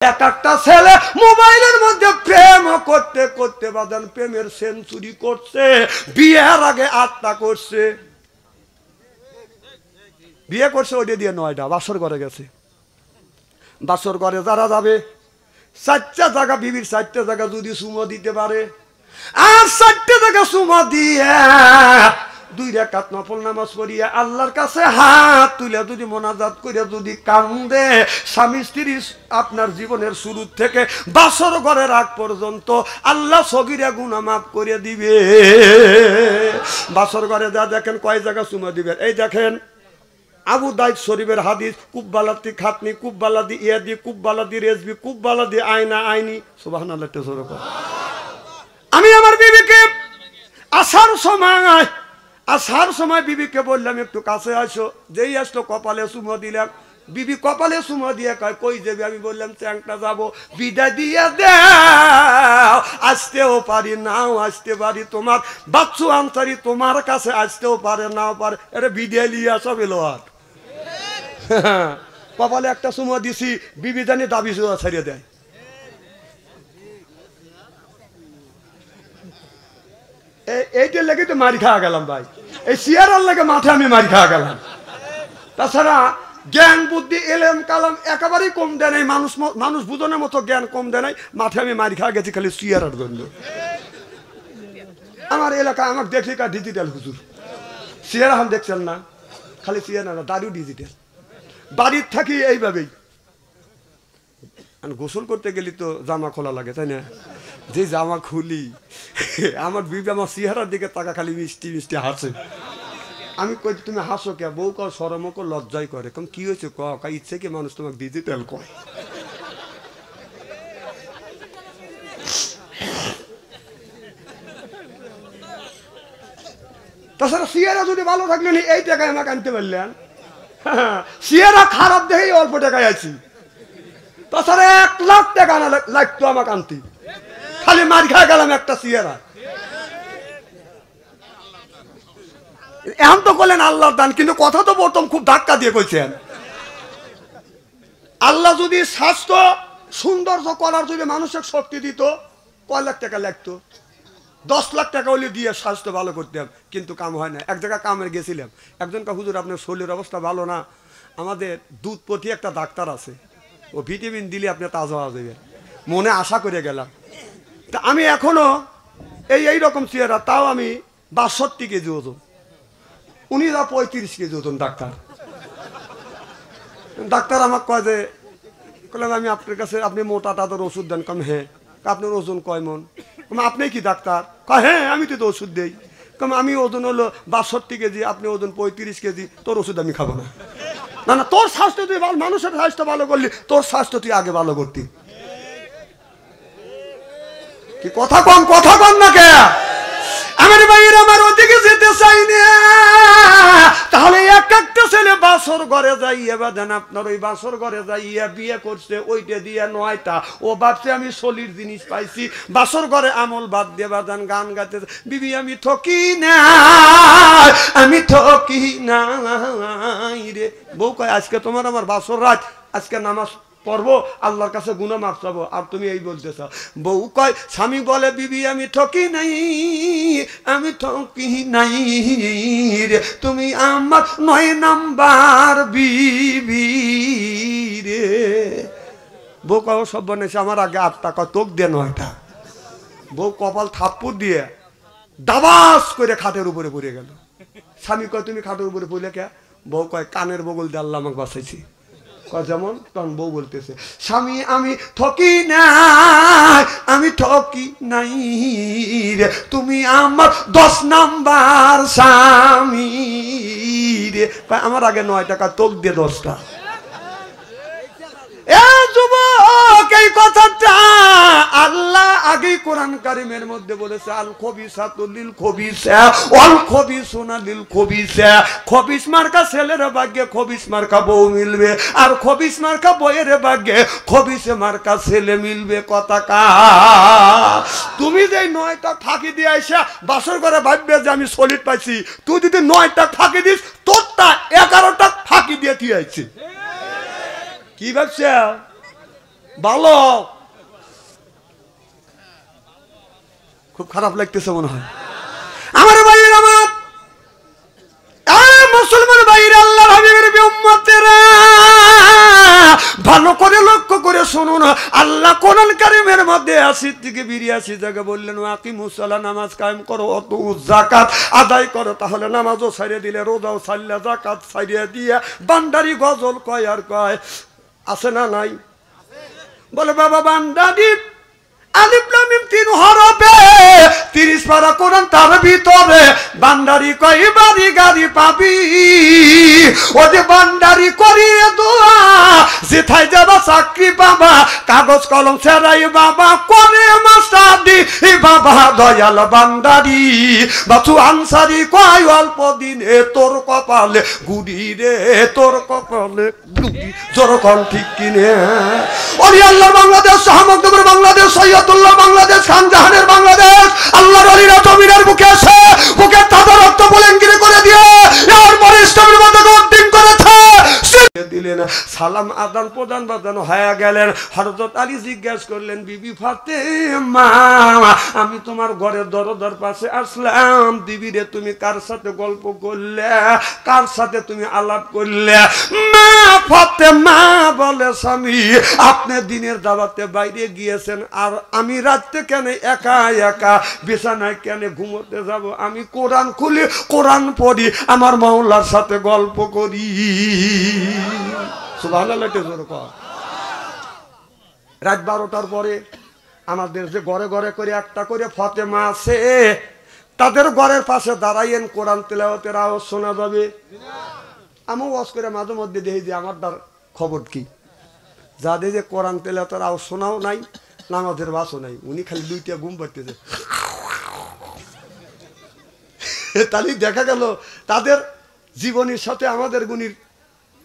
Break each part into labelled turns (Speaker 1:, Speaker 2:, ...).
Speaker 1: এক একটা ছেলে মোবাইলের মধ্যে প্রেম করতে করতে বাদান প্রেমের সেঞ্চুরি করছে, বিয়ের আগে 8টা করছে, বিয়ে করছে ওইটা দিয়ে 9টা, বাসর ঘরে গেছে। বাসর ঘরে যারা যাবে 4টা জায়গা, বিবির 4টা জায়গা যদি সুমো দিতে পারে, আর 4টা জায়গা সুমো দিয়ে 2 রাকাত নফল নামাজ পড়িয়া আল্লাহর কাছে হাত তুলে যদি মোনাজাত করে যদি কান্দে, স্বামী স্ত্রী আপনার জীবনের শুরু থেকে বাসর ঘরের আগ পর্যন্ত আল্লাহ সগীরা গুনাহ মাফ করে দিবে। বাসর ঘরে যা দেখেন কয় জায়গা সুমা দিবেন, এই দেখেন আবু দাউদ শরীফের হাদিস, কুব্বালাতি খাতনি, কুব্বালাদি ইয়াদি, কুব্বালাদি রেজবি, কুব্বালাদি আয়না আইনি। সুবহানাল্লাহ। আমি আমার বিবিকে আসার সময় বিবিকে বললাম একটু কাছে আসো, যেই আসলো কপালে চুমো দিলাম, বিবি কপালে চুমো দিয়ে কয় কই যাবি? আমি বললাম চ্যাংটা যাবো, বিদায় দিয়ে দাও। আসতেও পারি নাও আসতে পারি, তোমার বাচ্চু আনসারি তোমার কাছে আসতেও পারে নাও পারে, এটা বিদায় নিয়ে আসো বেলোয়ার। কপালে একটা চুমো দিছি, বিবি জানি দাবি ছাড়িয়ে দেয়। এইটার লেগে তো মারি খাওয়া গেলাম ভাই, এই চেয়ারের লেগে মাঠে আমি মারি খাওয়া গেলাম। তাছাড়া জ্ঞান বুদ্ধি এলেম কালাম একেবারেই কম দেয় নাই, মানুষ বুঝনের মতো জ্ঞান কম দেয় নাই, মাঠে আমি মারি খাওয়া গেছি খালি চেয়ারের জন্য। আমার এলাকা আমাকে দেখলি কা ডিজিটাল হুজুর, চেয়ার এখন দেখছেন না, খালি চেয়ার না, দাড়িও ডিজিটাল। বাড়ির থাকি এইভাবেই, গোসল করতে গেলি তো জামা খোলা লাগে তাই না, যে জামা খুলি আমার বিবি আমার চেহারার দিকে তাকা খালি মিষ্টি মিষ্টি হাসে। আমি কই তুমি হাসো কে? বউ কর শরম কর লজ্জাই করে। কম কি হয়েছে ক? ইচ্ছে কি মানুষ তোমাকে ডিজিটাল কয়। তাছাড়া চেহারা যদি ভালো থাকলে এই টাকায় আমাকে আনতে পারলেন, চেহারা খারাপ দেখেই অল্প টাকায় আছি। তাছাড়া 1 লাখ টাকা না লাগতো আমাকে আনতে, খালি মার খা গেলাম একটা চেহারা। এখন তো বললেন আল্লাহর দান, কিন্তু কথা তো প্রথম খুব ধাক্কা দিয়ে কইছেন। আল্লাহ যদি স্বাস্থ্য সৌন্দর্য করার যদি মানুষের শক্তি দিত, কয় লাখ টাকা লাগতো? 10 লাখ টাকা হলে দিয়ে স্বাস্থ্য ভালো করতাম, কিন্তু কাম হয় না। এক জায়গায় কামে গেছিলাম, একজন কা হুজুর আপনার শরীরের অবস্থা ভালো না, আমাদের দুধ প্রতি একটা ডাক্তার আছে, ও ভিটামিন দিলে আপনি তাজা হয়ে যাবেন। মনে আশা করে গেলাম। তা আমি এখনো এইরকম চেহারা, তাও আমি 62 কেজি ওজন, উনি যা 35 কেজি ওজন ডাক্তার। ডাক্তার আমাকে কয় যে, বললাম আমি আপনার কাছে, আপনি মোটা তাদের ওষুধ দেন? কম হ্যাঁ। আপনার ওজন কয় মন? আপনি কি ডাক্তার? কয় হ্যাঁ আমি তো ওষুধ দেই। কম আমি ওজন হলো 62 কেজি, আপনি ওজন 35 কেজি, তোর ওষুধ আমি খাবো না। না না, তোর স্বাস্থ্য তুই ভালো, মানুষের স্বাস্থ্য ভালো করলি, তোর স্বাস্থ্য তুই আগে ভালো করতি। কি কথা কম না কে? আমার ভাইয়ের আমার ওদিকে যেতে চাই না। তাহলে এক একটা ছেলে বাসর ঘরে যাইয়া বাদেন আপনার ওই বাসর ঘরে যাইয়া বিয়ে করছে, ওইটা দিয়ে 9টা, ও ভাবছে আমি সলির জিনিস পাইছি। বাসর ঘরে আমল বাদ দিয়ে বাদান গান গাইতে, বিবি আমি ঠকি না, আমি ঠকি নাই রে। বউ কয় আজকে তোমার আমার বাসর রাত, আজকে নামাজ পড়বো, আল্লাহর কাছে গুনাহ মাফ চাবো, আর তুমি এই বলতেছ। বউ কয়, স্বামী বলে বিবি আমি ঠকি নাই, আমি ঠকি নাই রে, তুমি আমার 9 নাম্বার বিবি রে। বউ কয় সব বনেছে আমার আগে 8টা, কয় তোক দিয়ে 9টা। বউ কপাল থাপ্পড় দিয়ে দাবাস করে খাটের উপরে পড়ে গেল। স্বামী কয় তুমি খাটের উপরে পড়লে কে? বউ কয় কানের বগল দিয়ে আল্লাহ আমাকে বাঁচাইছি। যেমন তখন বউ বলতেছে, স্বামী আমি ঠকি নাই, আমি ঠকি নাই রে, তুমি আমার 10 নাম্বার স্বামী রে। আমার আগে 9 টাকা, তোক দিয়ে 10টা। এই কথাটা আল্লাহ আগেই কোরআন কারিমের মধ্যে বলেছে, আল খবিসাতু লিল খবিসা ওয়াল খবিসুনা লিল খবিসা। খবিস মার্কা ছেলের ভাগ্যে খবিস মার্কা বউ মিলবে, আর খবিস মার্কা বউয়ের ভাগ্যে খবিস মার্কা ছেলে মিলবে। কথা কা তুমি যে 9টা ফাঁকি দিয়ে আইসা বাসর ঘরে ভাববে যে আমি সলিড পাইছি, তুই যদি 9টা ফাঁকি দিস, তোরটা 11টা ফাঁকি দিয়ে তুই আইছি। কি ভাবছ? ভালো, খুব খারাপ লাগতেছে মনে হয় আমার ভাইয়ের আমার মুসলমান ভাইয়ের আল্লাহর হাবিবের উম্মতেরা ভালো করে লক্ষ্য করে শুনুন। আল্লাহ কোরআন কারীমের মধ্যে 80 থেকে 82 জায়গা বললেন আকিমুস সালাত, নামাজ কায়েম করো, অত যাকাত আদায় করো। তাহলে নামাজও ছাড়িয়ে দিলে, রোজাও ছাড়লে, যাকাত ছাড়িয়ে দিয়ে বান্দারি গজল কয় আর কয়, আছে না নাই? বলে বাবা বান্দারি আলিফ লাম মিম 3 হরফে 30 পারা কোরআন, তার ভিতরে বান্দারি কয় বাড়ি গাড়ি পাবি। ও যে বান্দারি করিয়ে দোয়া, যেথায় যাবা চাকরি পাবা, কাগজ কলম ছেড়াই বাবা করে মাস্টারি বাবা। দয়াল বান্দারি বাছু আনসারি কয় অল্প দিনে তোর কপালে গুড়ি রে, তোর কপালে গুড়ি। জোরকন ঠিক কিনে ওলি আল্লাহ বাংলাদেশ, শাহ মখদুমের বাংলাদেশ, সৈয়দুল্লাহ বাংলাদেশ, খানজাহানের বাংলাদেশ। আল্লাহর ওলিরা জমিনের বুকে আসে, বুকের তাজা রক্ত বুলেঙ্গিরি করে দিয়ে এরপরে ইসলামের মধ্যে উদ্দিন করেছে দিলেন। সালাম আদান প্রদান বাদানো হয়ে গেলেন। হযরত আলী জিজ্ঞাসা করলেন, বিবি ফাতেমা আমি তোমার ঘরের দরজার পাশে আসলাম, বিবি রে তুমি কার সাথে গল্প করলে, কার সাথে তুমি আলাপ করলে? মা ফাতেমা বলে, স্বামী আপনি দিনের দাওয়াতে বাইরে গিয়েছেন, আর আমি রাতে কেন একা একা বিছানায় কেন ঘুমোতে যাব? আমি কোরআন খুলি, কোরআন পড়ি, আমার মাওলার সাথে গল্প করি। সুবহানাল্লাহ। রাত 12টার পরে আমাদের যে ঘরে ঘরে করে একটা করে ফাতেমা আছে, তাদের ঘরের পাশে দাঁড়াইয়েন, কোরআন তেলাওয়াতের আওয়াজ শোনা যাবে। আমি ওয়াজ করে মাঝে মধ্যে দেখি যে আমার তার খবর কি, যাদের যে কোরআন তেলাওয়াতের আওয়াজ শোনাও নাই, নামাজের বাসও নাই, উনি খালি 2টা ঘুম পাড়তেছে। তাহলে দেখা গেল তাদের জীবনের সাথে আমাদের গুণীর,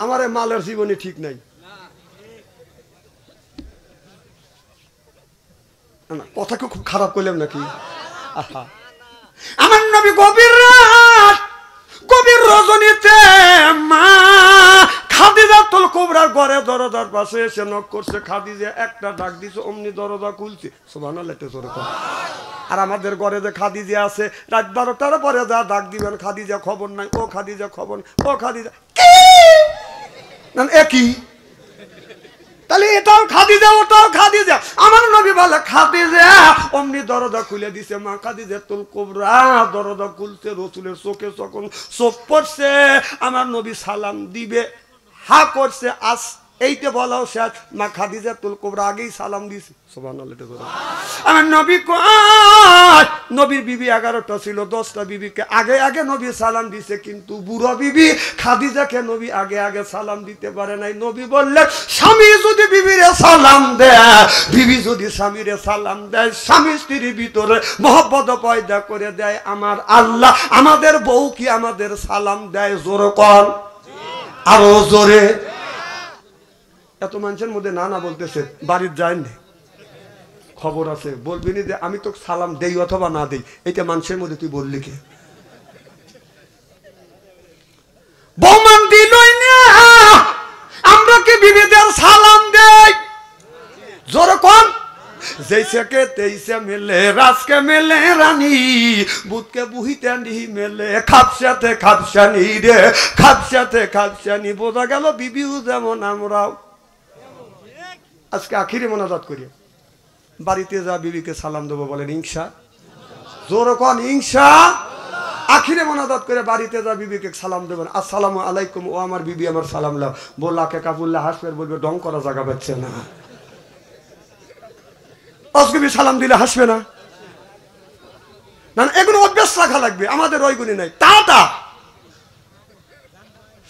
Speaker 1: আমার মালের জীবনে ঠিক নাই। কথা খুব খারাপ করলাম নাকি? আমার নবী গভীর রাত, গভীর রজনীতে মা খাদিজাতুল কুবরার ঘরে দরজার পাশে এসে নক করছে। খাদিজা একটা ডাক দিছে, অমনি দরজা খুলছে। সুবহানাল্লাহ। আর আমাদের ঘরে যে খাদিজা আছে, রাত 12টার পরে যা ডাক দিবেন, খাদিজা খবর নাই, ও খাদিজা খবর, ও খাদিজা একই। তাহলে এটাও খাদিজা, ওটাও খাদিজা। আমার নবী বলে খাদিজা, অমনি দরজা খুলে দিছে মা খাদিজাতুল কুবরা। দরজা খুলছে, রসুলের চোখে যখন চোখ পড়ছে, আমার নবী সালাম দিবে, হা করছে, আস এইটা বলাও শেষ, মা খাদিজাতুল কুবরা আগেই সালাম দিছে। সুবহানাল্লাহ। আমার নবী কয়, নবীর বিবি 11টা ছিল, 10টা বিবিকে আগে আগে নবী সালাম দিছে, কিন্তু বুড়ো বিবি খাদিজাকে নবী আগে আগে সালাম দিতে পারে নাই। নবী বললেন, স্বামী যদি বিবিরে সালাম দেয়, বিবি যদি স্বামীরে সালাম দেয়, স্বামী স্ত্রীর ভিতরে মহব্বত পয়দা করে দেয় আমার আল্লাহ। আমাদের বউ কি আমাদের সালাম দেয়? জোরে কর, আরো জোরে। এত মানুষের মধ্যে না না বলতেছে, বাড়ির যায়নি, খবর আছে, বলবি না যে আমি তো সালাম দেই অথবা না দেই। এটা মানুষের মধ্যে তুই বললি কে? বৌমান দিলই না, আমরা কি বিবিদের সালাম দেই? জোরে কোন? जैसे के तैसे मिले रास के मिले रानी बुध के बुहिते नहीं मिले खापसाते खापसानी रे खापसाते खापसानी बोझा गेल बिबिও যেমন আমরাও আজকে আখিরে মোনাজাত করি বাড়িতে যা বিবিকে সালাম দেব বলেন ইনশা জোরে কোন ইনশা আখিরে মোনাজাত করে বাড়িতে যা বিবিকে সালাম দেবেন আসসালামু আলাইকুম ও আমার বিবি আমার সালাম লাও বললাকে কাবুল্লাহ হাসবে বলবে ঢং করা জায়গা পাচ্ছে না আজকে সালাম দিলে হাসবে না না এগুলো অভ্যাস রাখা লাগবে আমাদের ওইগুলি নাই টাটা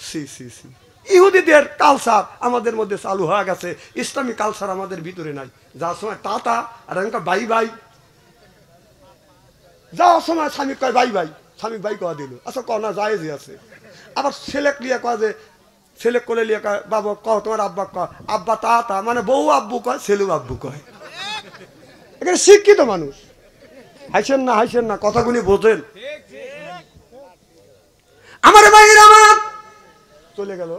Speaker 1: সি সি সি ইহুদিদের কালচার আমাদের মধ্যে চালু হয়ে গেছে ইসলামী কালচার আমাদের ভিতরে নাই যার সময় টাটা আর এখানকার বাই বাই যাওয়ার সময় স্বামী কয় বাই বাই স্বামী বাই কয়া দিল আচ্ছা কনা যায় যে আছে আবার ছেলেক লিয়ে কয় যে ছেলে কোলে লিয়ে কয় বাবা কহ তোমার আব্বা কয় আব্বা টাটা মানে বউ আব্বু কয় ছেলেও আব্বু কয় এখানে শিক্ষিত মানুষ হাসেন না কথাগুলি বোঝেন আমার ভাইয়ের আমার চলে গেল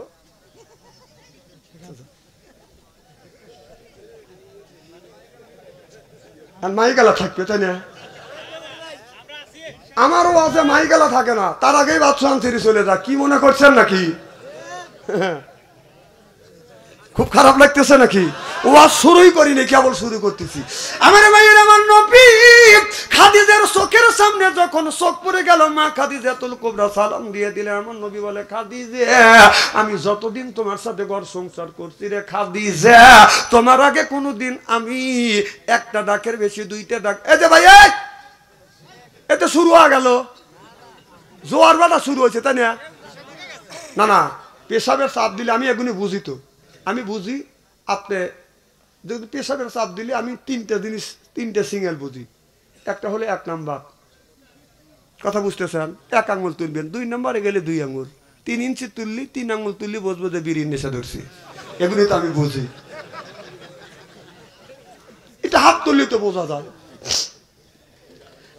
Speaker 1: আর মাইকেলা থাকবে, তাই না? আমারও আছে, মাইকেলা থাকে না, তার আগেই বাচ্চা আনছিরি চলে যা। কি মনে করছেন নাকি? খুব খারাপ লাগতেছে নাকি? ওয়াজ শুরুই করিনি, কেবল শুরু করতেছি। আমার ভাইয়ের, আমার নবী খাদিজার চোখের সামনে যখন চোখ পড়ে গেল, মা খাদিজাতুল কুবরা সালাম দিয়ে দিলে। আমার নবী বলে, খাদিজা, আমি যতদিন তোমার সাথে ঘর সংসার করছি রে খাদিজা, তোমার আগে কোনোদিন আমি একটা ডাকের বেশি দুইটা ডাক। এই যে ভাই, এটা শুরু হয়ে গেল, জোয়ার বাটা শুরু হয়েছে, তাই না? না না, পেশাবের চাপ দিলে আমি এগুলি বুঝি, তো আমি বুঝি। আপনি যদি পেশাবের চাপ দিলে আমি তিনটা জিনিস, তিনটে সিঙ্গেল বুঝি। একটা হলে 1 নাম্বার, কথা বুঝতেছেন? 1 আঙুল তুলবেন, 2 নম্বরে গেলে 2 আঙুল, 3 ইঞ্চি তুললি 3 আঙুল তুললি বুঝবো যে বিড়ির নেশা ধরছি। এগুলি তো আমি বুঝি। এটা হাত তুললে তো বোঝা যায়।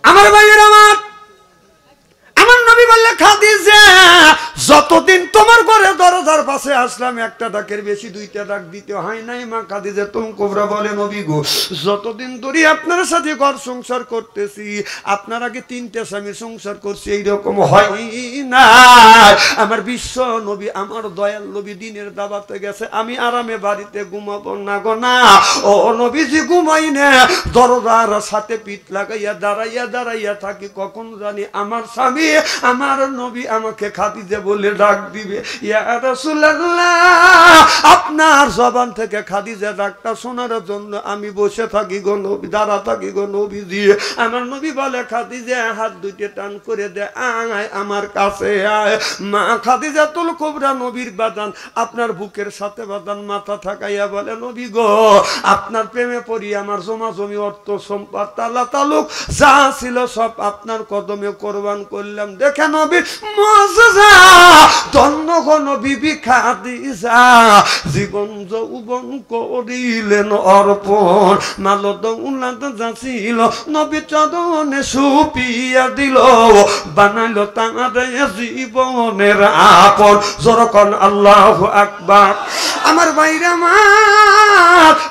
Speaker 1: আমার ভাইয়ের, আমার নবী বললে, খাদিজা, যতদিন তোমার ঘরে দরজার পাশে আসলাম একটা ডাকের বেশি দুইটা ডাক দিতে হয় নাই। মা খাদিজাতুল কুবরা বলে, নবী গো, যতদিন ধরে আপনার সাথে ঘর সংসার করতেছি, আপনার আগে 3টে স্বামী সংসার করছি, এইরকম হয় না। আমার বিশ্ব নবী, আমার দয়াল নবী দিনের দাওয়াতে গেছে, আমি আরামে বাড়িতে ঘুমাবো না গো না। ও নবীজি ঘুমাই না, দরজার সাথে পিঠ লাগাইয়া দাঁড়াইয়া দাঁড়াইয়া থাকি, কখন জানি আমার স্বামী, আমার নবী আমাকে খাদিজা বলে ডাক দিবে। ইয়া রাসূলুল্লাহ, আপনার জবান থেকে খাদিজা ডাকটা শোনার জন্য আমি বসে থাকি গো নবী, দাঁড়া থাকি গো নবীজি। আমার নবী বলে, খাদিজা, হাত দুইটা টান করে দে, আয় আমার কাছে আয়। মা খাদিজাতুল কুবরা নবীর বাদান আপনার বুকের সাথে বাদান মাথা থাকাইয়া বলে, নবী গো, আপনার প্রেমে পড়ি আমার জমা জমি অর্থ সম্পদ তালা তালুক যা ছিল সব আপনার কদমে কোরবান করলাম। দেখে নবী মুজিজা, ধন্য গো নবী খাদিজা, জীবন যৌবন করিলেন অর্পণ, মাল দৌলত যা ছিল নবী চরণে সুপিয়া দিল, বানাইল তাঁরে জীবনের আপন। যখন আল্লাহু আকবার। আমার বাইরে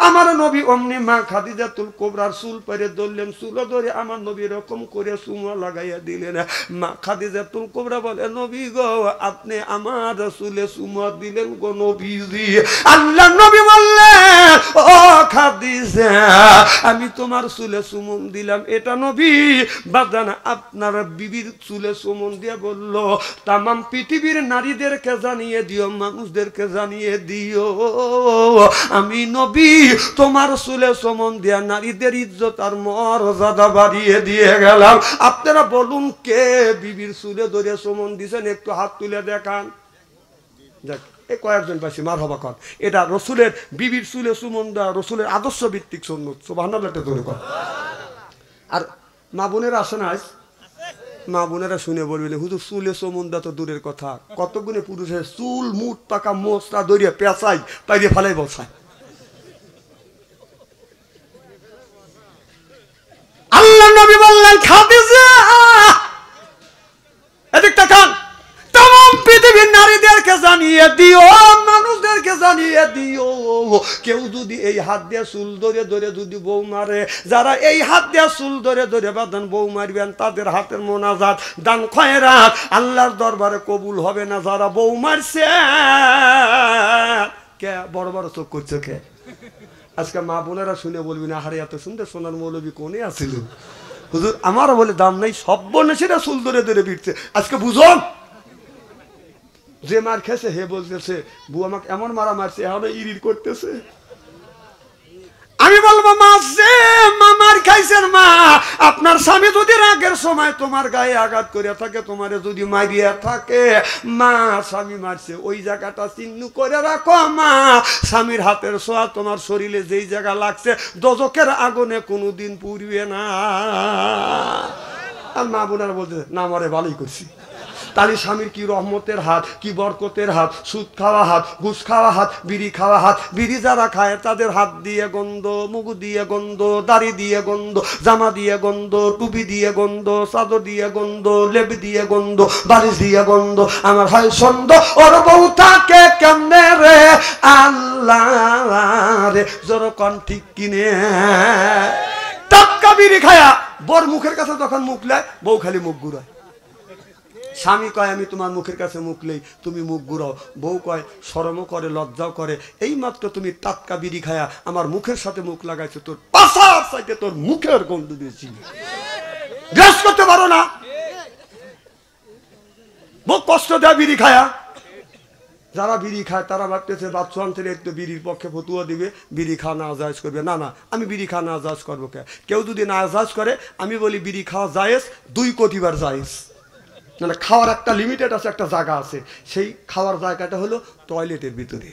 Speaker 1: আমার নবী অমনি মা খাদিজাতুল কুবরার চুল পেরে ধরলেন, চুল ধরে আমার নবী এরকম করে চুমা লাগাইয়া দিলেন। মা খাদিজাতুল কুবরা বলে, নবী গো, আপনি আমার চুলে চুমা দিলেন গো নবীজি। আল্লাহ নবী বললেন, ও খাদিজা, আমি তোমার চুলে চুমন দিলাম, এটা নবী বাদান আপনার বিবির চুলে চুমন দিয়ে বলল, তামাম পৃথিবীর নারীদেরকে জানিয়ে দিও, মানুষদেরকে জানিয়ে দিও, আমি নবী তোমার চুলে চুমন দিয়া নারীদের ইজ্জত আর মর্যাদা বাড়িয়ে দিয়ে গেলাম। আপনারা বলুন, কে বিবির চুলে ধরে চুমন দিছেন? একটু হাত তুলে দেখান। দেখ, এই কয়েকজন পাইছি, মার হবা কর। এটা রসুলের বিবির চুলে চুমন দেওয়া রসুলের আদর্শ ভিত্তিক সুন্নাত। সুবহানাল্লাহ ধরে কর। আর মা বোনেরা আসে না, মা বোনেরা শুনে বলবেন, হুজুর চুলে চুমন দেওয়া তো দূরের কথা, কতগুণে পুরুষের চুল মুঠ পাকা মোচটা দরিয়া পেঁচাই পাইরে ফেলাই বসায়। আল্লাহ নবী বললেন, খাদিজা, এদিকটা খান, तमाम পৃথিবীর নারীদেরকে জানিয়ে দিও, মানুষদেরকে জানিয়ে দিও, কেউ যদি এই হাত দিয়ে চুল ধরে ধরে যদি বউ মারে, যারা এই হাত দিয়ে চুল ধরে ধরে বাঁধন বউ মারবেন, তাদের হাতের মোনাজাত দান খয়রাত আল্লাহর দরবারে কবুল হবে না। যারা বউ মারছে, কে বড় বড় চোখ করছে কে? আজকে মা বোনেরা শুনে বলবি না, হারে এত সুন্দর সোনার মৌলবী কোনে আছিল হুজুর, আমারও বলে দাম নাই, সব বনে সেটা চুল ধরে ধরে বিটছে। আজকে বুঝুন, যে মার খেয়েছে হে বলতেছে, বউ আমাকে এমন মারা মারছে, এখন ইরির করতেছে। আমি বলবো, মা যে মামার খাইছেন, মা আপনার স্বামী যদি রাগের সময় তোমার গায়ে আঘাত করে থাকে, তোমারে যদি মারিয়া থাকে, মা স্বামী মারছে ওই জায়গাটা চিহ্ন করে রাখো। মা স্বামীর হাতের ছোঁয়া তোমার শরীরে যেই জায়গা লাগছে, দোজখের আগুনে কোনোদিন পুড়বে না। আর মা বোনারা বলতে, না মরে ভালোই করছি। তাহলে স্বামীর কি রহমতের হাত, কি বরকতের হাত, সুদ খাওয়া হাত, ঘুষ খাওয়া হাত, বিড়ি খাওয়া হাত। বিড়ি যারা খায় তাদের হাত দিয়ে গন্ধ, মুখ দিয়ে গন্ধ, দাড়ি দিয়ে গন্ধ, জামা দিয়ে গন্ধ, টুপি দিয়ে গন্ধ, চাদর দিয়ে গন্ধ, লেপ দিয়ে গন্ধ, বালিশ দিয়ে গন্ধ। আমার হয় সন্দ, ওর বউ থাকে কেমনে রে আল্লাহ রে, জোর কন ঠিক কিনে। বিড়ি খায়া বর মুখের কাছে যখন মুখ লাই বউ খালি মুখ ঘুরায়। স্বামী কয় আমি তোমার মুখের কাছে মুখ লেই তুমি মুখ ঘুরাও। বউ কয় শরমও করে লজ্জাও করে, এই মাত্র তুমি টাটকা বিড়ি খায়া আমার মুখের সাথে মুখ লাগাইছো, তোর পাশার সাইডে তোর মুখের গন্ধ দিয়েছি, গ্যাস করতে পারো না। বউ কষ্ট দেয় বিড়ি খায়া। যারা বিড়ি খায় তারা ভাবতেছে বাচ্চা আনতে একটু বিড়ির পক্ষে ফতুয়া দিবে, বিড়ি খাওয়া না জায়েজ করবে। না না, আমি বিড়ি খাওয়া না জায়েজ করবো কে? কেউ যদি না জায়েজ করে আমি বলি বিড়ি খাওয়া জায়েজ 2 কোটি বার জায়েজ। না খাওয়ার একটা লিমিটেড আছে, একটা জায়গা আছে, সেই খাওয়ার জায়গাটা হলো টয়লেটের ভিতরে।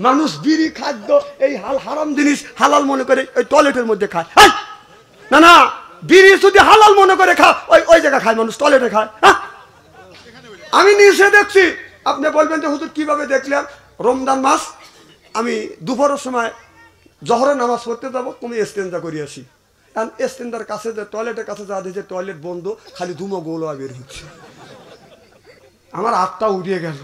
Speaker 1: মানুষ বিড়ি খাদ্য এই হারাম জিনিস হালাল মনে করে ওই টয়লেটের মধ্যে খায়। না না, বিড়ি যদি হালাল মনে করে খা ওই জায়গা খায়, মানুষ টয়লেটে খায়। আমি নিচে দেখছি, আপনি বলবেন যে হুজুর কিভাবে দেখলেন? রমজান মাস আমি দুপুরের সময় জহরের নামাজ পড়তে যাবো, তুমি ইস্তেঞ্জা করি আসি। কারণ ইস্তেঞ্জার কাছে যে টয়লেটের কাছে যা দিয়েছে টয়লেট বন্ধ, খালি ধুমো গোলা বের হচ্ছে। আমার হাতটা উড়িয়ে গেল।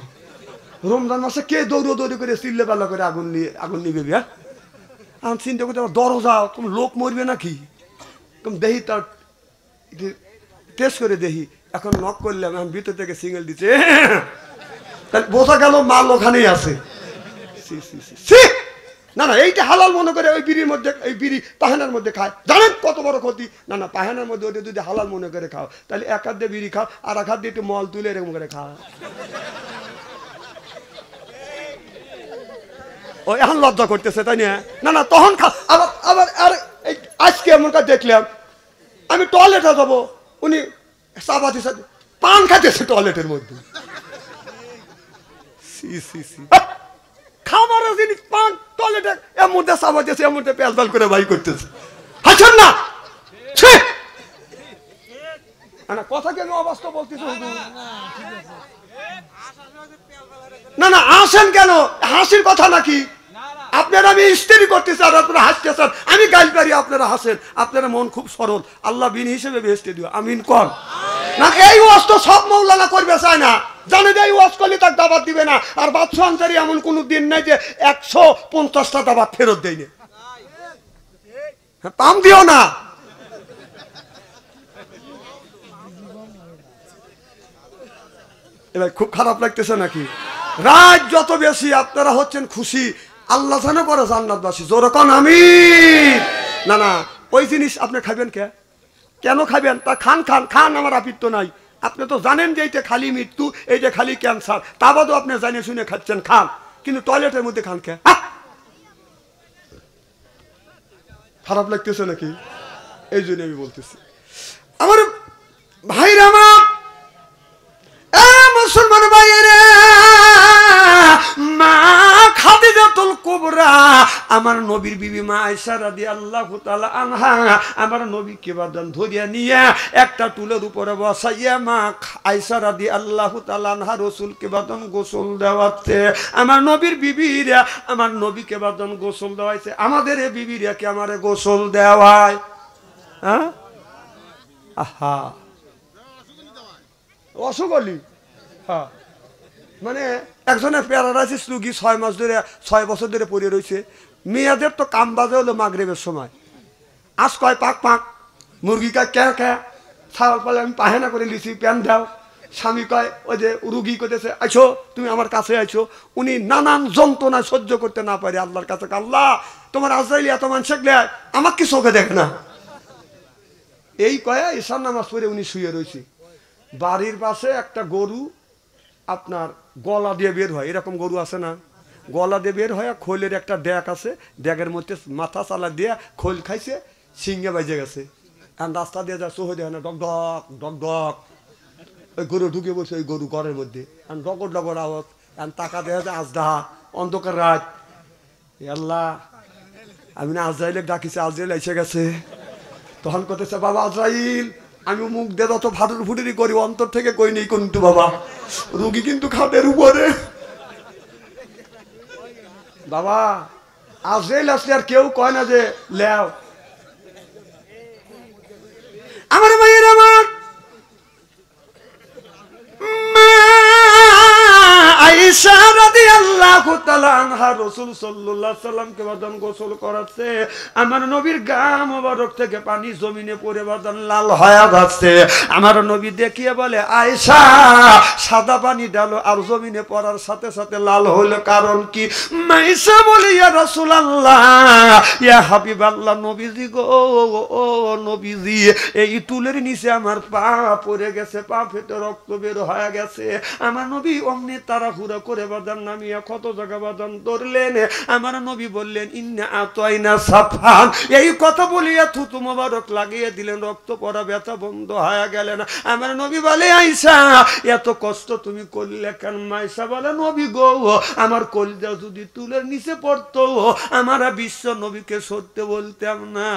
Speaker 1: রমজান মাসে কে দৌড়ি করে চিল্লে পাল্লা করে আগুন নিবে? আমি চিন্তা করতে দরজা তুমি লোক মরবে নাকি? দেহি তার টেস্ট করে দেখি, এখন নক করলাম, এখন ভিতর থেকে সিঙ্গেল দিচ্ছে, তাহলে বোঝা গেল মাল ওখানেই আছে। না না, এইটা হালাল মনে করে ওই বিড়ির মধ্যে, এই বিড়ি পাহানার মধ্যে খায়, জানেন কত বড় ক্ষতি? না না, পাহানার মধ্যে ওটা যদি হালাল মনে করে খাও, তাহলে এক হাত দিয়ে বিড়ি খাও আর এক হাত দিয়ে একটু মল তুলে এরকম করে খাও। ও এখন লজ্জা করতেছে, তাই না? না না, তখন খা। আবার আবার আর আজকে এমন কাজ দেখলাম, আমি টয়লেটে যাবো, উনি চাপাতি সাথে পান খাইতেছে টয়লেটের মধ্যে। খাবারের জিনিস পান টয়লেটে এর মধ্যে চাপাতিছে, এর মধ্যে পেঁচাল করে বাই করতেছে। হাসেন না, কথা কেন অবাস্তব বলতেছে? না না, আসেন কেন? হাসির কথা নাকি? আপনারা আমি স্ত্রী করতেছি আর আপনারা হাসতেছেন, আমি গাইল পারি, আপনারা হাসেন। আপনারা মন খুব সরল, আল্লাহ বিন হিসেবে বেহেশতে দিও, আমিন কর। না এই ওয়াজ তো সব মৌলানা করবে চায় না, জানে যে এই ওয়াজ করলে তার দাবাত দিবে না। আর বাদশা আনসারী এমন কোন দিন নাই যে 150টা দাবাত ফেরত দেয়নি। পাম দিও না। এবার খুব খারাপ লাগতেছে নাকি? রাত যত বেশি আপনারা হচ্ছেন খুশি, আল্লাহ জানে করে জান্নাতবাসী, জোরে কোন আমিন। না না, ওই জিনিস আপনি খাবেন কেন খাবেন? তা খান খান খান, আমার আপিত্য নাই। আপনি তো জানেন যে এইটা খালি মৃত্যু, এইটা খালি ক্যান্সার, তা বাদও আপনি জানিয়ে শুনে খাচ্ছেন, খান। কিন্তু টয়লেটের মধ্যে খান কে? খারাপ লাগতেছে নাকি? এই জন্য আমি বলতেছি আমার ভাইরা, আমার মুসলমান ভাইয়েরা, মা খাদিজাতুল কুবরা, আমার নবীর বিবি মা আয়েশা রাদিয়াল্লাহু তাআলা আনহা, আমার নবীকে বাদান ধরিয়া নিয়ে একটা টুলের উপরে বসাইয়া মা আয়েশা রাদিয়াল্লাহু তাআলা আনহা রাসূলকে বাদান গোসল দেওয়াতে, আমার নবীর বিবিরা আমার নবীকে বাদান গোসল দেওয়াইছে। আমাদের এই বিবিরা কি আমারে গোসল দেওয়ায়? হ্যাঁ, আহা অসুগলি। হ্যাঁ, মানে একজনের প্যারালাইসিস রুগী 6 বছর ধরে পড়ে রয়েছে। মেয়েদের তো কাম বাজে হলো মাগরিবের সময়, আজ কয় পাক পাক, মুরগি কয় ক্যা ক্যা, ছাগল পালে আমি পাহেনা করে লিছি, প্যান দাও। স্বামী কয় ওই যে রুগী করতেছে, আইছো তুমি আমার কাছে আইছো। উনি নানান যন্ত্রণা সহ্য করতে না পারে আল্লাহর কাছে, আল্লাহ তোমার আজরাইল এত মানুষ আমাকে কি চোখে দেখে না? এই কয়ে ঈশান নামাজ পড়ে উনি শুয়ে রয়েছে। বাড়ির পাশে একটা গরু আপনার গলা দিয়ে বের হয়, এরকম গরু আছে না, গলা দিয়ে বের হয়, খোলের একটা ড্যাক আছে, ড্যাকের মধ্যে মাথা চালা দিয়ে খোল খাইছে, সিংহে বাজে গেছে। আর রাস্তা দিয়ে যা চোখে দেখে না, ডক ডক ডক ডক, ওই গরু ঢুকে বসে ওই গরু ঘরের মধ্যে, আর ডগর ডগর আওয়াজ, আর টাকা দেখা যায় আজদাহা, অন্ধকার রাত। আল্লাহ, আমি না আজরাইলে ডাকিছে, আজরাইল এসে গেছে। তখন করতেছে, বাবা আজরাইল, আমি মুখ দিয়ে যত ফাটুর ফুটুরি করি অন্তর থেকে কই নেই কিন্তু বাবা, রুগী কিন্তু খাটের উপরে। বাবা আজরাইল আসলে আর কেউ কয় না যে লেও। আমার ভাইয়ের, আমার আয়েশা রাদিয়াল্লাহু রাদিয়াল্লাহু তাআলা আনহা রাসূল সাল্লাল্লাহু আলাইহি সাল্লামকে বাদান গোসল করাচ্ছে। আমার নবীর গা মোবারক থেকে পানি জমিনে পড়ে বাদান লাল হয়ে যাচ্ছে। আমার নবী দেখিয়ে বলে, আয়েশা সাদা পানি ডালো, আর জমিনে পড়ার সাথে সাথে লাল হলো, কারণ কি? মাইশা বলে, ইয়া রাসূলুল্লাহ, ইয়া হাবিবাল্লাহ, নবীজি গো, ও নবীজি, এই টুলের নিচে আমার পা পড়ে গেছে, পা ফেটে রক্ত বের হয়ে গেছে। আমার নবী অমনি তাড়াহুড়া করে বাদান নামিয়া কত জায়গা বাদান ধরলেন। আমার নবী বললেন, ইন্না আতাইনা সাফান, এই কথা বলিয়া থুতু মোবারক লাগিয়ে দিলেন, রক্ত পড়া ব্যথা বন্ধ হয়ে গেলেন। আমার নবী বলে, আয়েশা এত কষ্ট তুমি করলে কেন? মাইশা বলে, নবী গো, আমার কলিজা যদি তুলের নিচে পড়তো, আমার বিশ্ব নবীকে সত্যি বলতাম না।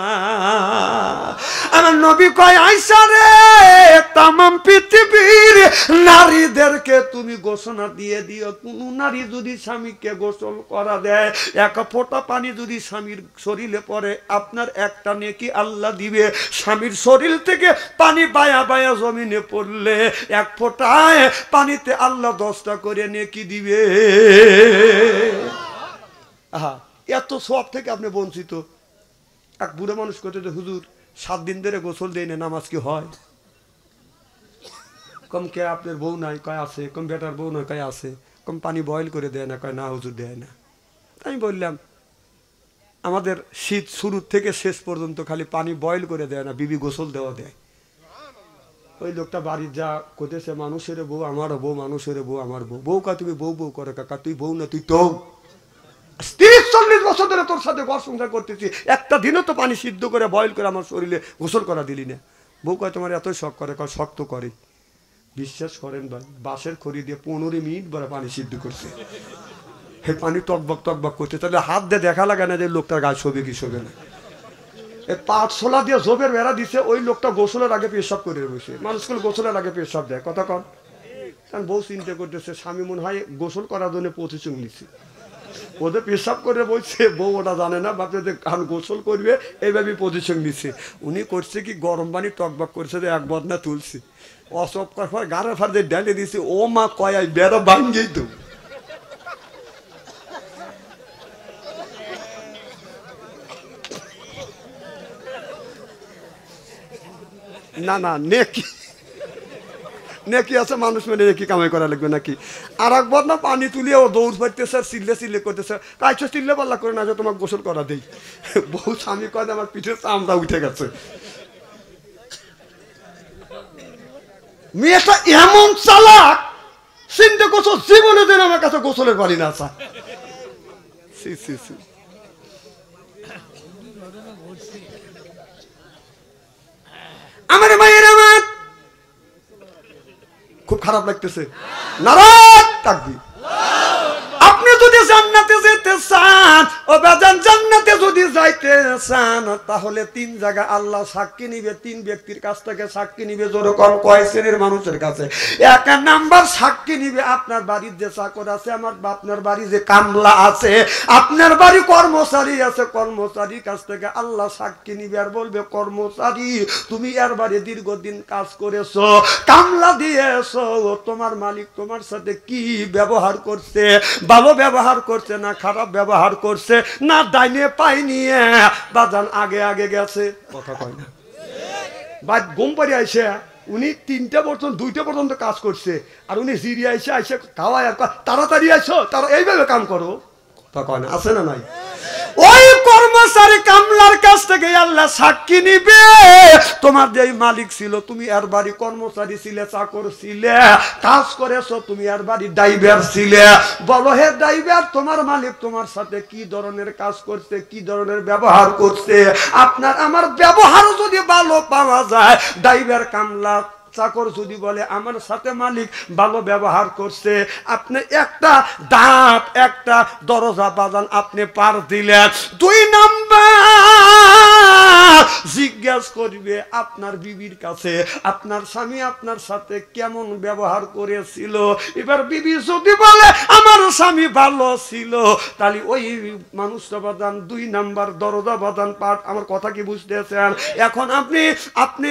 Speaker 1: আমার নবী কয়, আয়েশা রে, তামাম পৃথিবীর নারীদেরকে তুমি ঘোষণা দিয়ে দিও, কোন নারী যদি স্বামীকে গোসল করা দেয়, এক ফোঁটা পানি যদি স্বামীর শরীরে পড়ে, আপনার একটা নেকি আল্লাহ দিবে। স্বামীর শরীর থেকে পানি বায়া বায়া জমিনে পড়লে এক ফোঁটায় পানিতে আল্লাহ 10টা করে নেকি দিবে। আহা, এত সব থেকে আপনি বঞ্চিত। এক বুড়ো মানুষ করতে, হুজুর 7 দিন ধরে গোসল দেয় না, নামাজ কি হয়? কম কে আপনার বউ নাই? কয় আছে। কম বেটার বউ নাই? কয় আছে। কম পানি বয়েল করে দেয় না? কয় না হুজুর দেয় না। আমি বললাম, আমাদের শীত শুরুর থেকে শেষ পর্যন্ত খালি পানি বয়েল করে দেয় না, বিবি গোসল দেওয়া দেয়। ওই লোকটা বাড়ির যা করতেছে, মানুষের বউ আমারও বউ, মানুষের বউ আমার বউ। বউ কা তুমি বউ বউ করে, কাকা তুই বউ না, তুই তো 30-40 বছর ধরে তোর সাথে ঘর সংসার করতেছি, একটা দিনও তো পানি সিদ্ধ করে বয়েল করে আমার শরীরে গোসল করা দিলি না। বউ কয় তোমার এতই শখ করে? কয় শক্ত করে। বিশ্বাস করেন ভাই, বাঁশের খড়ি দিয়ে 15 মিনিট বড় পানি সিদ্ধ করছে। হে পানি টকবক টকবক করছে। তাহলে হাত দিয়ে দেখা লাগে না যে লোকটার গায়ে শোবে কি শোবে না। এই পাটশোলা দিয়ে জোবের বেড়া দিছে, ওই লোকটা গোসলের আগে পেশাব করে বসে। মানুষগুলো গোসলের আগে পেশাব দেয়, কথা কন। কারণ বউ চিন্তা করতেছে, স্বামী মনে হয় গোসল করার জন্য প্রতিচুং নিচ্ছে, ওদের পেশাব করে বলছে। বউ ওটা জানে না, বাপে কারণ গোসল করবে এইভাবে পজিশন নিচ্ছে। উনি করছে কি, গরম পানি টকবক করছে, এক বদনা তুলছে, অসব করার গাড়ে ফার দিয়ে ডালে দিছে। ও মা কয় বেড়া ভাঙ্গেই তো। না না, নেকি নেকি আছে, মানুষ মানে নেকি কামাই করা লাগবে নাকি? আর একবার না পানি তুলিয়ে ও দৌড় ফাটতেছে, আর চিল্লে চিল্লে করতেছে। কাইছো চিল্লে পাল্লা করে না যে তোমাকে গোসল করা দেই। বহু স্বামী কয় আমার পিঠের চামড়া উঠে গেছে। মেয়েটা এমন চালাক, চিন্তা করছো জীবনে দিন আমার কাছে গোসলের পানি না আসা। আমার মায়ের আমার খুব খারাপ লাগতেছে। নারাজ তাকবীর। আপনি যদি জান্নাতে যেতে চান, ও বাজান জান্নাতে যদি যাইতে চান, তাহলে 3 জায়গা আল্লাহ সাক্ষী নিবে, 3 ব্যক্তির কাছ থেকে সাক্ষী নিবে। যেরকম কয় শ্রেণীর মানুষের কাছে? 1 নাম্বার সাক্ষী নিবে আপনার বাড়ির যে চাকর আছে, আমার আপনার বাড়ি যে কামলা আছে, আপনার বাড়ি কর্মচারী আছে, কর্মচারীর কাছ থেকে আল্লাহ সাক্ষী নিবে আর বলবে, কর্মচারী তুমি এর বাড়ি দীর্ঘদিন কাজ করেছো, কামলা দিয়েছো, তোমার মালিক তোমার সাথে কি ব্যবহার করছে, ভালো ব্যবহার করছে না খারাপ ব্যবহার করছে, না ডাইনে পাই নিয়ে বাজান আগে আগে গেছে, কথা কয় না। বাদ ঘুম পাড়ি আইসে উনি 3টা পর্যন্ত 2টা পর্যন্ত কাজ করছে, আর উনি জিরি আইসে আইসে খাওয়ায় আর তাড়াতাড়ি আইসো, তারা এইভাবে কাম করো, তা কয় না, আছে না নাই? ওই কর্মচারী কামলার কাছ থেকে আল্লাহ সাক্ষী নিবে, তোমার যে মালিক ছিল, তুমি এর বাড়ি কর্মচারী ছিলে, চাকর ছিলে, কাজ করেছো, তুমি এর বাড়ি ড্রাইভার ছিলে, বলো হে ড্রাইভার, তোমার মালিক তোমার সাথে কি ধরনের কাজ করছে, কি ধরনের ব্যবহার করছে, আপনার আমার ব্যবহার যদি ভালো পাওয়া যায়, ড্রাইভার কামলা চাকর যদি বলে আমার সাথে মালিক ভালো ব্যবহার করছে, আপনি একটা ধাপ একটা দরজা বাজান আপনি পার দিলেন। 2 নাম্বার জিজ্ঞাসা করবে আপনার বিবির কাছে, আপনার স্বামী আপনার সাথে কেমন ব্যবহার করেছিল। এবার বিবি যদি বলে আমার স্বামী ভালো ছিল, তাহলে ওই মানুষটা বাদান 2 নাম্বার দরজা বাদান পাঠ। আমার কথা কি বুঝতেছেন? এখন আপনি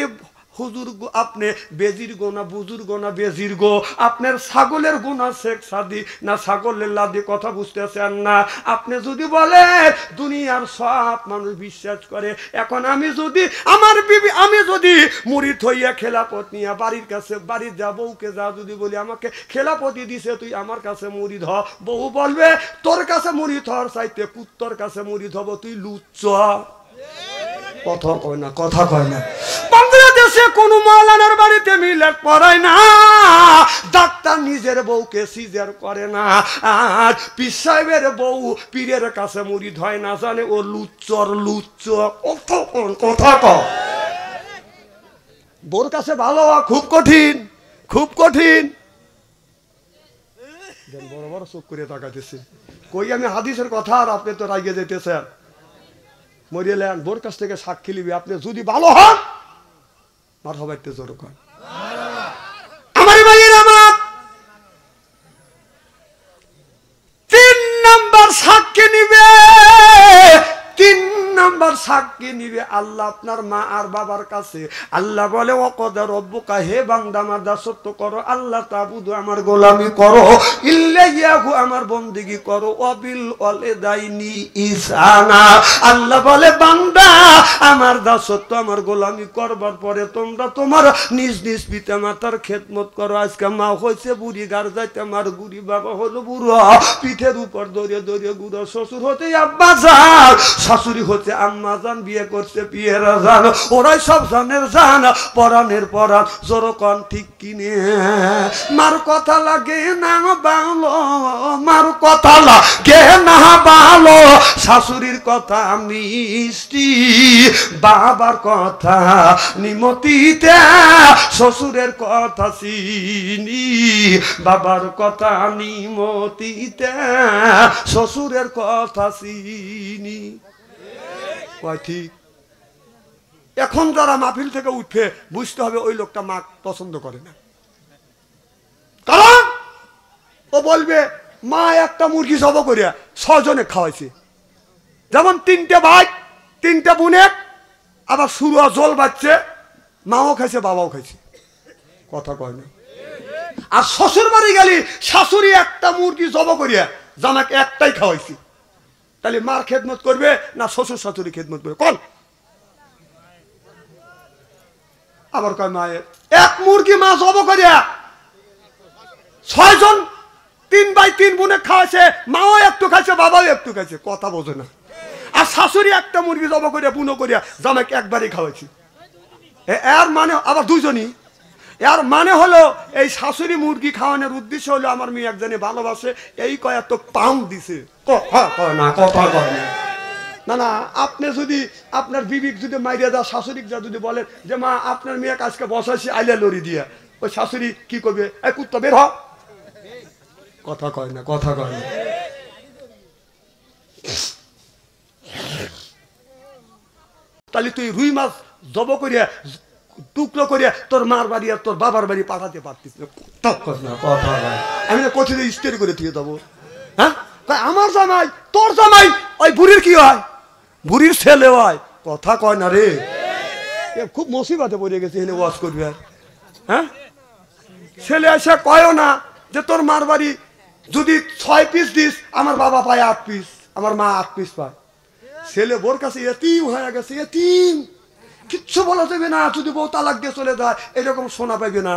Speaker 1: হুজুর গো আপনি বেজির গো না বুজুর গো না বেজির গো, আপনার ছাগলের গো না শেখ সাদি না ছাগলের লাদি, কথা বুঝতেছেন না? আপনি যদি বলেন দুনিয়ার সব মানুষ বিশ্বাস করে, এখন আমি যদি আমার বিবি আমি যদি মুরিদ হইয়া খেলাপত নিয়ে বাড়ির কাছে বাড়ির যা বউকে যা যদি বলি আমাকে খেলাপতি দিছে তুই আমার কাছে মুরিদ হ, বউ বলবে তোর কাছে মুরিদ হওয়ার চাইতে কুত্তর কাছে মুরিদ হব, তুই লুচ্চ। কথা কয় না, কথা কয় না। বাংলাদেশে কোন মাওলানার বাড়িতে মিলাদ পড়ায় না, ডাক্তার নিজের বউকে সিজার করে না, আর পীর সাহেবের বউ পীরের কাছে মুরিদ হয় না, জানে ও লুচ্চর লুচ্চ। কথা কয় বোর কাছে ভালো হওয়া খুব কঠিন, খুব কঠিন। বড় বড় চোখ করে তাকাইতেছে, কই আমি হাদিসের কথা আর আপনি তো রাগিয়ে যেতেছেন। মরিয়েলেন বোর কাছ থেকে সাক্ষী লিবি, আপনি যদি ভালো হন মারহাবাইতে জোর কর। আমার ভাইয়ের আমার 3 নাম্বার সাক্ষী নিবে, 3 নাম্বার সাক্ষী নিবে আল্লাহ আপনার মা আর বাবার কাছে। আল্লাহ বলে ওয়াকাদা রব্বুকা, হে বান্দা আমার দাসত্ব করো, আল্লাহ তাবুদু আমার গোলামি করো, ইল্লাইয়াহু আমার বন্দেগী করো, ওয়াবিল ওয়ালিদাইনি ইহসানা। আল্লাহ বলে বান্দা আমার দাসত্ব আমার গোলামি করবার পরে তোমরা তোমার নিজ নিজ পিতা মাতার খেদমত করো। আজকে মা হয়েছে বুড়ি, গার যাইতে আমার গুড়ি, বাবা হলো বুড়ো, পিঠের উপর দৌড়ে দৌড়ে গুড়ো, শ্বশুর হতে আব্বা যান, শাশুড়ি হতে আম্মা জান, বিয়ে করছে পিয়েরা জান, ওরাই সব জানের জান, পরাণের পরাণ, জোরকন ঠিক কিনে। মার কথা লাগে না ভালো, মার কথা লাগে না ভালো, শাশুড়ির কথা মিষ্টি, বাবার কথা নিমতিতে, শ্বশুরের কথা চিনি, বাবার কথা নিমতিতে, শ্বশুরের কথা চিনি। ঠিক এখন যারা মাহফিল থেকে উঠে বুঝতে হবে ওই লোকটা মা পছন্দ করে না, কারণ ও বলবে মা একটা মুরগি জব করিয়া 6 জনে খাওয়াইছে, যেমন 3টে ভাই 3টে বোনে, আবার সুরা জল বাচ্চে, মাও খাইছে বাবাও খাইছে। কথা কয় না। আর শ্বশুর বাড়ি গেলি শাশুড়ি একটা মুরগি জব করিয়া জামাকে একটাই খাওয়াইছি, তাহলে মার খেদমত করবে না শ্বশুর শাশুড়ি খেদমত করবে কোন? আবার কয় মায়ের এক মুরগি মা জব করিয়া 6 জন 3 ভাই 3 বোনে খাওয়াছে, মাও একটু খাইছে বাবাও একটু খাইছে, কথা বোঝে না। আর শাশুড়ি একটা মুরগি জব করিয়া বুনো করিয়া জামাইকে একবারই খাওয়াইছি, এর মানে আবার 2 জনই। এর মানে হলো এই শাশুড়ি মুরগি খাওয়ানোর উদ্দেশ্য হলো আমার মেয়ে একজনে ভালোবাসে, এই কয় তো পাউন্ড দিছে। কথা কয় না, কথা কয় না। না না, আপনি যদি আপনার বিবিক যদি মাইরিয়া দা শাশুড়ি যা যদি বলেন যে মা আপনার মেয়ে আজকে বসাইছি আইলা লরি দিয়া, ওই শাশুড়ি কি করবে? এই কুত্তা বের হ। কথা কয় না, কথা কয় না। তাহলে তুই রুই মাছ জব করিয়া টুকরো করিয়া তোর মার বাড়ি আর তোর বাবার বাড়ি পাঠাতে পারতিস না। আমি না কোথায় স্টেরি করে দিয়ে যাবো? হ্যাঁ, আমার জামাই তোর জামাই ওই বুড়ির কি হয়? বুড়ির ছেলে হয়। কথা কয় না রে, খুব মুসিবতে পড়ে গেছে এনে ওয়াজ করবি। আর হ্যাঁ, ছেলে এসে কয়ও না যে তোর মার বাড়ি যদি 6 পিস দিস আমার বাবা পায় 8 পিস, আমার মা 8 পিস পায়। ছেলে বোর কাছে এতিম হয়ে গেছে, এতিম, কিচ্ছু বলা যাবে না, যদি বউ তালাক দিয়ে চলে যায় এরকম শোনা পাইবে না।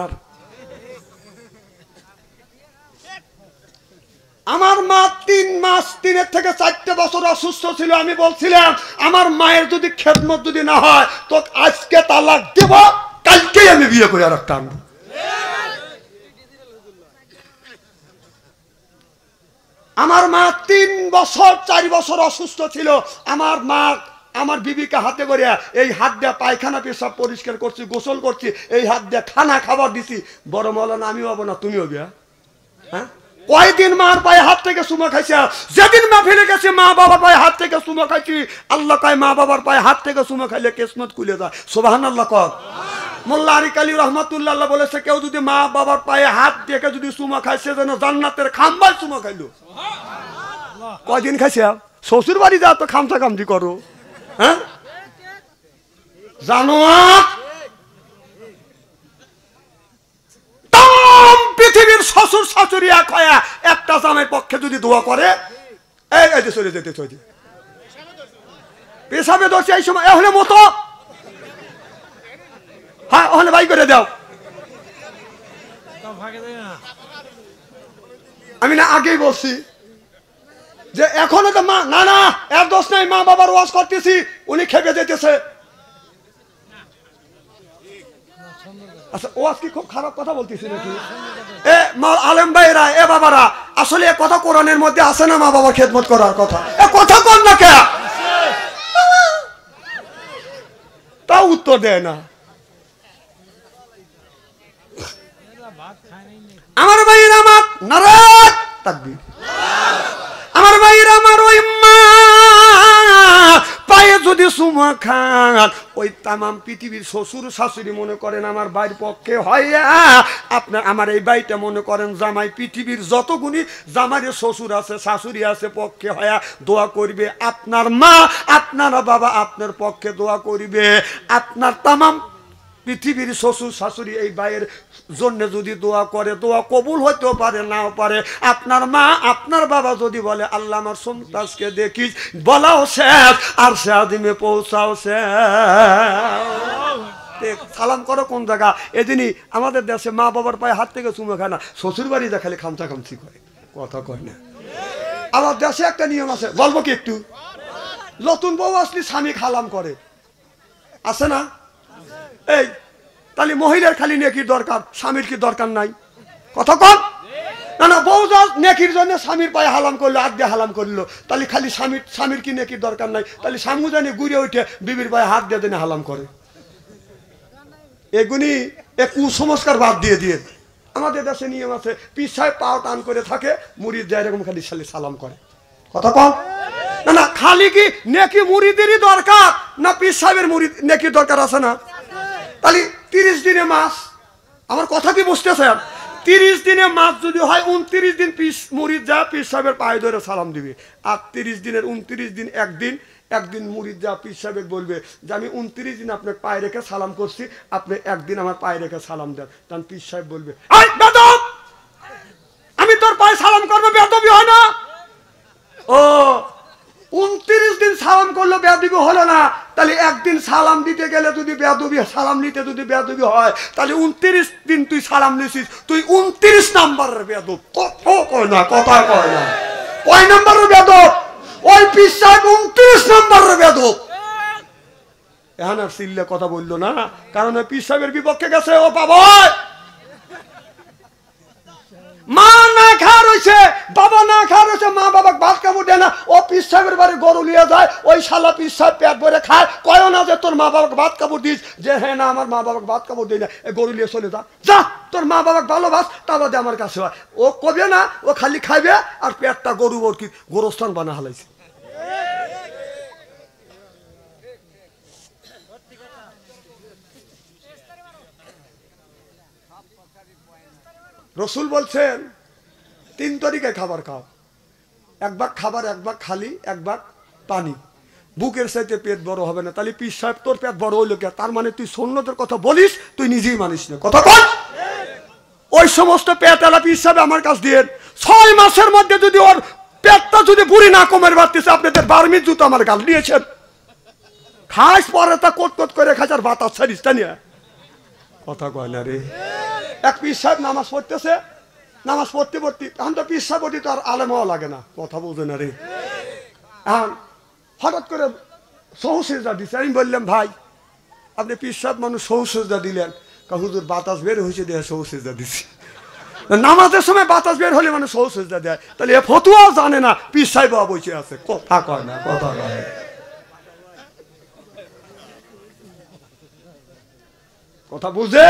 Speaker 1: আমার মা 3 মাস 3 থেকে 4 বছর অসুস্থ ছিল। আমি বলছিলাম আমার মায়ের যদি খেদমত যদি না হয় তো আজকে তালাক দেব, কালকেই আমি বিয়ে করে আর একটা আনবো। আমার মা 3 বছর 4 বছর অসুস্থ ছিল। আমার মা আমার বিবিকে হাতে করে এই হাত দিয়ে পায়খানা পেশাব পরিষ্কার করছি, গোসল করছি, এই হাত দিয়ে খানা খাবার দিছি। বড় মৌলানা আমি হবো না তুমি হবে? হ্যাঁ, কয়দিন মার পায়ে হাত থেকে চুমা খাইছে? যেদিন মা ফেলে গেছে মা বাবার পায়ে হাত থেকে চুমা খাইছি। আল্লাহ কয় মা বাবার পায়ে হাত থেকে চুমা খাইলে কিসমত খুলে যায়। সুবহানাল্লাহ কর। মোল্লা আরিক আলী রহমাতুল্লাহ বলেছে কেউ যদি মা বাবার পায়ে হাত দিয়ে যদি চুমা খাইছে যেন জান্নাতের খাম্বায় চুমা খাইলো। কয়দিন খাইছে? শ্বশুর বাড়ি যা তো খামচা খামচি করো। হ্যাঁ, জানো শ্বশুর শাশুড়ি এক হয়, একটা জামাইয়ের পক্ষে যদি দোয়া করে, এই এই যে চলে যেতে চলে পেশাবে দোষ এই সময় হলে মতো, হ্যাঁ ওখানে বাই করে দাও। আমি না আগেই বলছি যে এখনো তো মা, না না এর দোষ নাই, মা বাবার ওয়াজ করতেছি, উনি খেপে যেতেছে। আচ্ছা ওয়াজ কি খুব খারাপ কথা বলতেছি নাকি? এ মা আলেম ভাইরা, এ বাবারা, আসলে এ কথা কোরআনের মধ্যে আছে না মা বাবার খেদমত করার কথা? এ কথা কর না কে? তাও উত্তর দেয় না। আমার ভাইয়ের আমার নারাত তাকবীর, আমার ভাইয়ের আমার ওই মা পায়ে যদি সুমা খান, ওই তামাম পৃথিবীর শ্বশুর শাশুড়ি মনে করেন আমার ভাইয়ের পক্ষে হয়, আপনার আমার এই ভাইটা মনে করেন জামাই, পৃথিবীর যতগুলি জামাইয়ের শ্বশুর আছে শাশুড়ি আছে পক্ষে হয়, দোয়া করবে। আপনার মা আপনার বাবা আপনার পক্ষে দোয়া করবে। আপনার তামাম পৃথিবীর শ্বশুর শাশুড়ি এই ভাইয়ের জন্য যদি দোয়া করে, দোয়া কবুল হইতেও পারে নাও পারে। আপনার মা আপনার বাবা যদি বলে আল্লাহ আমার সন্তানকে দেখিস, বলাও শেষ আর সে আদিমে পৌঁছাও শেষ। সালাম করো কোন জায়গা? এদিনই আমাদের দেশে মা বাবার পায়ে হাত থেকে চুমো খায় না, শ্বশুর বাড়িতে খালি খামচা খামচি করে, কথা কয় না। আমার দেশে একটা নিয়ম আছে, বলবো কি একটু? নতুন বউ আসলে স্বামী খালাম করে, আছে না? এই তাহলে মহিলার খালি নেকির দরকার, স্বামীর কি দরকার নাই? কথা কম না না, বউ যা নেকির জন্য স্বামীর পায়ে হালাম করলো, হাত দিয়ে হালাম করলো, তাহলে খালি স্বামীর কি নেকির দরকার নাই? তাহলে স্বামী জানি ঘুরে উঠে বিবির পায়ে হাত দিয়ে দিনে হালাম করে। এগুনি এ কুসংস্কার বাদ দিয়ে দিয়ে আমাদের দেশে নিয়ম আছে, পিছায় পাও টান করে থাকে, মুরিদ যায় এরকম খালি সালাম করে। কথা কম না না, খালি কি নেকি মুরিদেরই দরকার না পীর সাহেবের মুরিদ নেকির দরকার আছে না? তাহলে 30 দিনে মাস, আমার কথা কি বুঝতেছেন? 30 দিনে মাস যদি হয়, 29 দিন মুরিদ যা পীর সাহেবের পায়ে ধরে সালাম দিবে, আর 30 দিনের 29 দিন একদিন মুরিদ যা পীর সাহেব বলবে যে আমি 29 দিন আপনার পায়ে রেখে সালাম করছি, আপনি একদিন আমার পায়ে রেখে সালাম দেন। তখন পীর সাহেব বলবে আমি তোর পায়ে সালাম করবো, বেয়াদবি হয় না? ও 29 দিন সালাম করলো বেয়াদবি হলো না, তাহলে একদিন সালাম দিতে গেলে যদি বেয়াদবি, সালাম নিতে যদি বেয়াদবি হয়, তাহলে 29 দিন তুই সালাম নিছিস, তুই 29 নাম্বারের বেয়াদব। কথা কয় না, কথা কয় না, কয় নাম্বারের বেয়াদব? ওই পীর সাহেব 29 নাম্বারের বেয়াদব। এখন আর সিল্লে কথা বললো না, কারণ ওই পীর সাহেবের বিপক্ষে গেছে। ও বাবা, মা না খাওয়া রয়েছে, বাবা না খাওয়া রয়েছে, মা বাবা ভাত কাপড় দেয় না, ও পীর সাহেবের বাড়ি গরু নিয়ে যায়, ওই শালা পীর সাহেব পেট ভরে খায়, কয় না যে তোর মা বাবাকে ভাত কাপড় দিস, যে হ্যাঁ না আমার মা বাবাকে ভাত কাপড় দিই না, গরু নিয়ে চলে যা, তোর মা বাবাকে ভালোবাস, তা বাদে আমার কাছে হয়। ও কবে না, ও খালি খাইবে আর পেটটা গরু ওর কি গোরস্থান বানা হালাইছে। রসুল বলছেন 3 তরিকায় খাবার খাও, 1 ভাগ খাবার, 1 ভাগ খালি, 1 ভাগ পানি। বুকের চাইতে পেট বড় হবে না। তাহলে পীর সাহেব তোর পেট বড় হইলো কে? তার মানে তুই সুন্নতের কথা বলিস, তুই নিজেই মানিস না। কথা বল। ওই সমস্ত পেটওয়ালা পীর সাহেব আমার কাছ দিয়ে 6 মাসের মধ্যে যদি ওর পেটটা যদি বুড়ি না কমের বাড়তেছে, আপনাদের বার্মির জুতো আমার গাল দিয়েছেন, খাস পরে তা কোট করে খাস আর বাতাস ছাড়িস তা নিয়ে। কথা কয় না রে। এক পীর সাহেব নামাজ পড়তেছে, নামাজ পড়তে এখন তো পীর সাহেব তো আর আলেমাও লাগে না, কথা বলছে না রে। এখন হঠাৎ করে সহসেজা দিচ্ছে। আমি বললাম ভাই আপনি পীর সাহেব মানুষ সহসেজা দিলেন? হুজুর বাতাস বের হয়েছে দেয় সহসেজা দিচ্ছি। নামাজের সময় বাতাস বের হলে মানে সহসেজা দেয়, তাহলে এ ফতুয়াও জানে না, পীর সাহেব বসে আছে। কথা কয় না, কথা কয়। কথা বুঝে